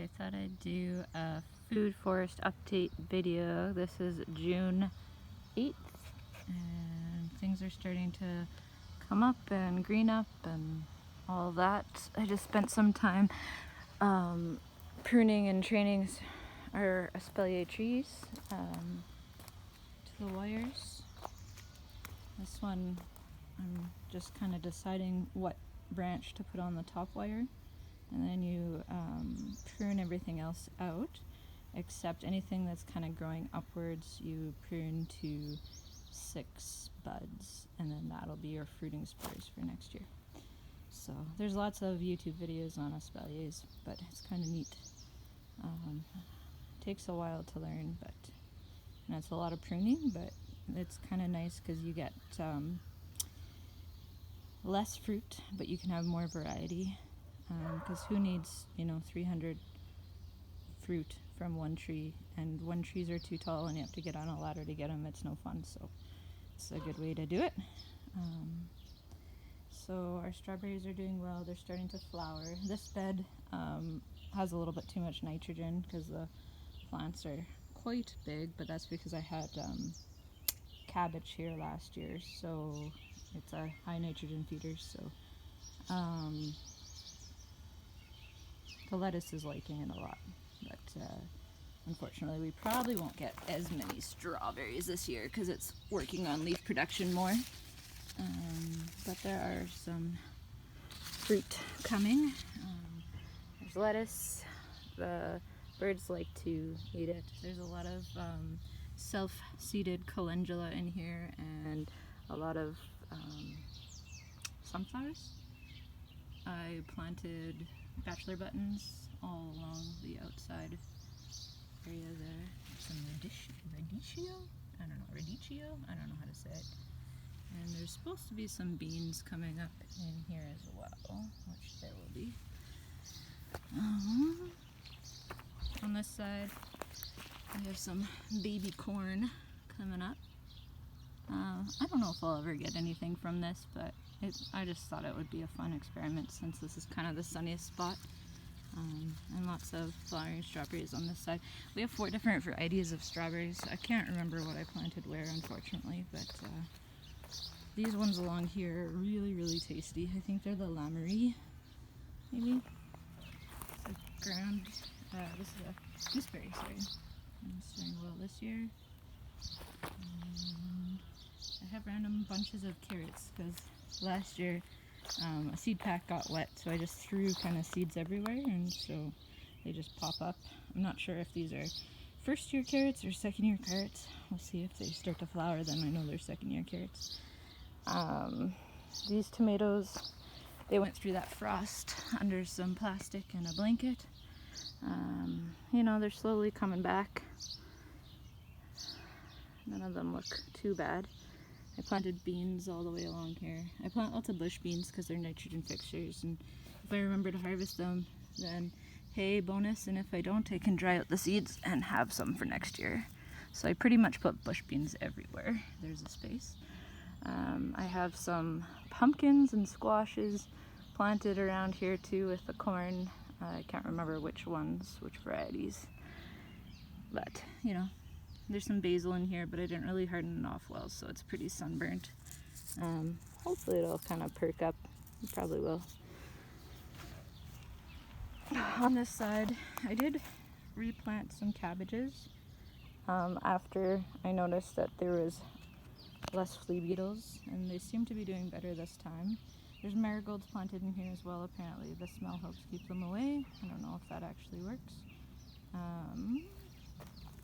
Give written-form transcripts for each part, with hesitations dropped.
I thought I'd do a food forest update video. This is June 8th and things are starting to come up and green up and all that. I just spent some time pruning and training our espellier trees to the wires. This one I'm just kind of deciding what branch to put on the top wire. And then you prune everything else out, except anything that's kind of growing upwards, you prune to 6 buds, and then that'll be your fruiting spurs for next year. So there's lots of YouTube videos on espaliers, but it's kind of neat. Takes a while to learn, but and it's a lot of pruning, but it's kind of nice because you get less fruit, but you can have more variety. Because who needs, 300 fruit from one tree, and when trees are too tall and you have to get on a ladder to get them, it's no fun, so it's a good way to do it. So our strawberries are doing well, they're starting to flower. This bed has a little bit too much nitrogen because the plants are quite big, but that's because I had cabbage here last year, so it's a high nitrogen feeder, so the lettuce is liking it a lot, but unfortunately we probably won't get as many strawberries this year because it's working on leaf production more. But there are some fruit coming. There's lettuce. The birds like to eat it. There's a lot of self-seeded calendula in here and a lot of sunflowers. I planted bachelor buttons all along the outside area there. Some radicchio? I don't know how to say it. And there's supposed to be some beans coming up in here as well, which there will be. On this side, we have some baby corn coming up. I don't know if I'll ever get anything from this, but I just thought it would be a fun experiment since this is kind of the sunniest spot. And lots of flowering strawberries on this side. We have 4 different varieties of strawberries. I can't remember what I planted where, unfortunately, but these ones along here are really, really tasty. I think they're the Lamerie, maybe? It's a ground, this is a gooseberry, sorry. It's doing well this year. And I have random bunches of carrots because last year a seed pack got wet, so I just threw kind of seeds everywhere, and so they just pop up. I'm not sure if these are first year carrots or second year carrots. We'll see if they start to flower, then I know they're second year carrots. These tomatoes, they went through that frost under some plastic and a blanket. They're slowly coming back. None of them look too bad. I planted beans all the way along here. I plant lots of bush beans because they're nitrogen fixers, and if I remember to harvest them, then hey, bonus, and if I don't, I can dry out the seeds and have some for next year. So I pretty much put bush beans everywhere. There's a space. I have some pumpkins and squashes planted around here too with the corn. I can't remember which ones, which varieties, but there's some basil in here, but I didn't really harden it off well, so it's pretty sunburnt. Hopefully it'll kind of perk up. It probably will. On this side, I did replant some cabbages after I noticed that there was less flea beetles, and they seem to be doing better this time. There's marigolds planted in here as well. Apparently the smell helps keep them away. I don't know if that actually works.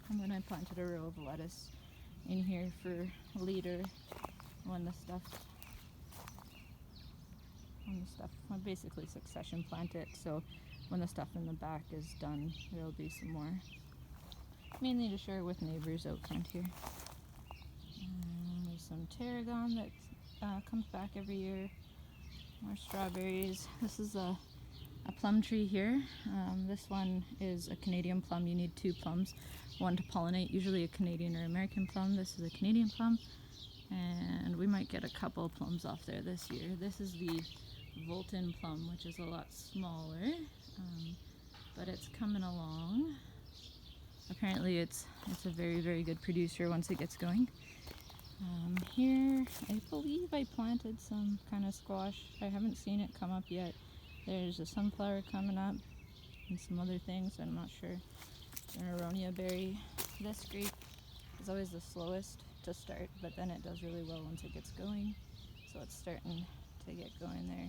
And then I planted a row of lettuce in here for later when the stuff, I basically succession plant it, so when the stuff in the back is done, there'll be some more. Mainly to share with neighbors out front here. And there's some tarragon that comes back every year. More strawberries. This is a plum tree here. This one is a Canadian plum. You need 2 plums, one to pollinate, usually a Canadian or American plum. This is a Canadian plum, and we might get a couple plums off there this year. This is the Volton plum, which is a lot smaller. but it's coming along. Apparently it's a very, very good producer once it gets going. Here, I believe I planted some kind of squash. I haven't seen it come up yet. There's a sunflower coming up and some other things, I'm not sure. An aronia berry. This grape is always the slowest to start, but then it does really well once it gets going. So it's starting to get going there.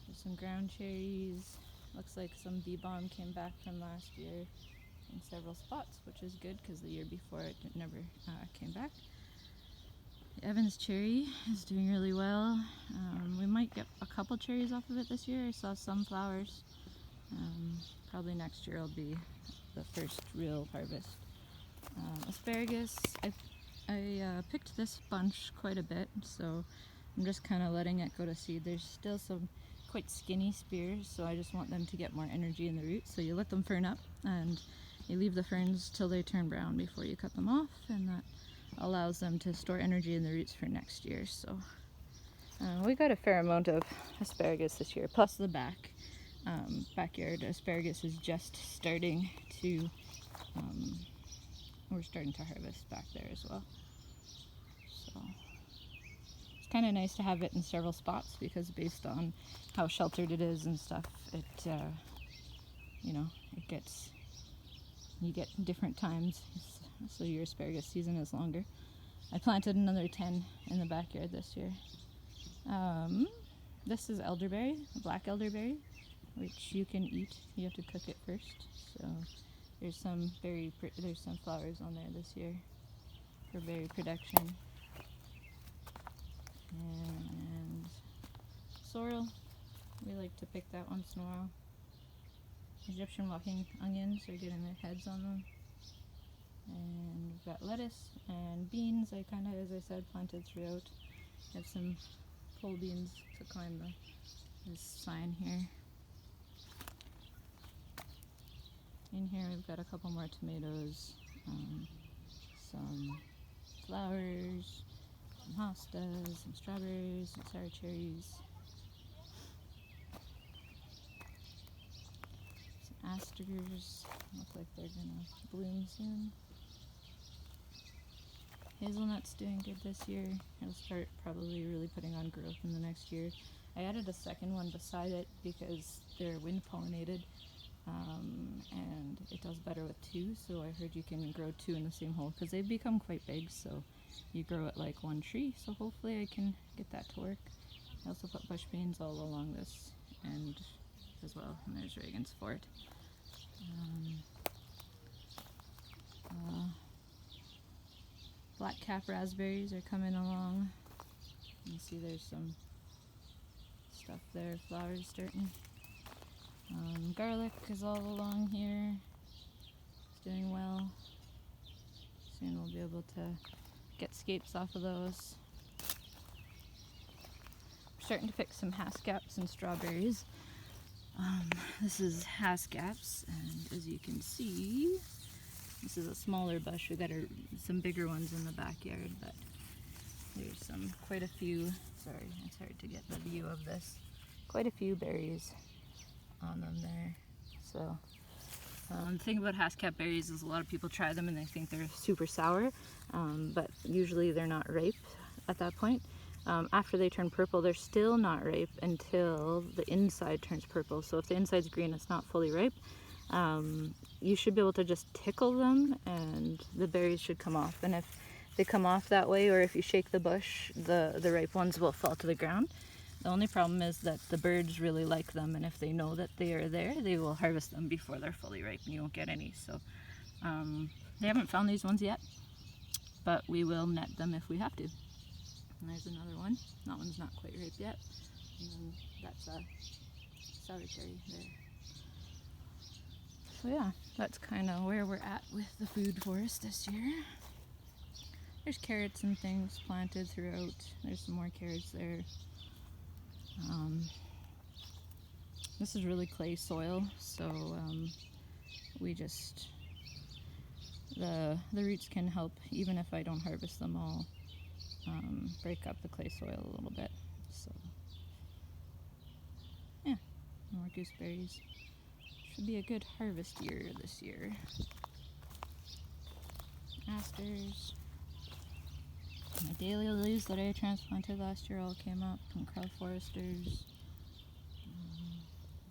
There's some ground cherries. Looks like some bee balm came back from last year in several spots, which is good because the year before it never came back. The Evans cherry is doing really well. We might get a couple cherries off of it this year. I saw some flowers. Probably next year will be the first real harvest. Asparagus, I picked this bunch quite a bit, so I'm just kind of letting it go to seed. There's still some quite skinny spears, so I just want them to get more energy in the roots. So you let them fern up and you leave the ferns till they turn brown before you cut them off, and that allows them to store energy in the roots for next year. So we got a fair amount of asparagus this year, plus the backyard asparagus is just starting to, we're starting to harvest back there as well. So it's kind of nice to have it in several spots because based on how sheltered it is and stuff, it, you get different times, so your asparagus season is longer. I planted another 10 in the backyard this year. This is elderberry, black elderberry, which you can eat. You have to cook it first. So there's some flowers on there this year for berry production. And sorrel, we like to pick that once in a while. Egyptian walking onions are getting their heads on them. And we've got lettuce and beans. I kind of, as I said, planted throughout. Have some pole beans to climb this sign here. In here we've got a couple more tomatoes, some flowers, some hostas, some strawberries, some sour cherries, some asters. Look like they're gonna bloom soon. Hazelnut's doing good this year. It'll start probably really putting on growth in the next year. I added a second one beside it because they're wind pollinated, and it does better with two, so I heard you can grow two in the same hole because they've become quite big, so you grow it like one tree, so hopefully I can get that to work. I also put bush beans all along this end as well, and there's Reagan's fort. Black cap raspberries are coming along. You can see there's some stuff there, flowers starting. Garlic is all along here. It's doing well. Soon we'll be able to get scapes off of those. We're starting to pick some haskaps and strawberries. This is haskaps, and as you can see, this is a smaller bush. We've got some bigger ones in the backyard, but there's quite a few. Sorry, it's hard to get the view of this. Quite a few berries on them there. So the thing about haskap berries is a lot of people try them and they think they're super sour, but usually they're not ripe at that point. After they turn purple, they're still not ripe until the inside turns purple. So if the inside's green, it's not fully ripe. You should be able to just tickle them and the berries should come off. And if they come off that way, or if you shake the bush, the ripe ones will fall to the ground. The only problem is that the birds really like them, and if they know that they are there, they will harvest them before they're fully ripe and you won't get any. So they haven't found these ones yet, but we will net them if we have to. And there's another one. That one's not quite ripe yet. And then that's a sour cherry there. So yeah, that's kind of where we're at with the food forest this year. There's carrots and things planted throughout. There's some more carrots there. This is really clay soil, so we just, the roots can help, even if I don't harvest them all, break up the clay soil a little bit. So yeah, more gooseberries. Should be a good harvest year this year. Asters. My daylilies that I transplanted last year all came up, and crow foresters.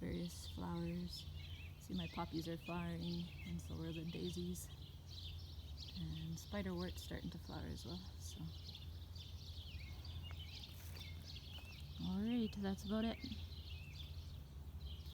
Various flowers. See, my poppies are flowering, and so are the daisies. And spiderwort's starting to flower as well. So, alright, that's about it.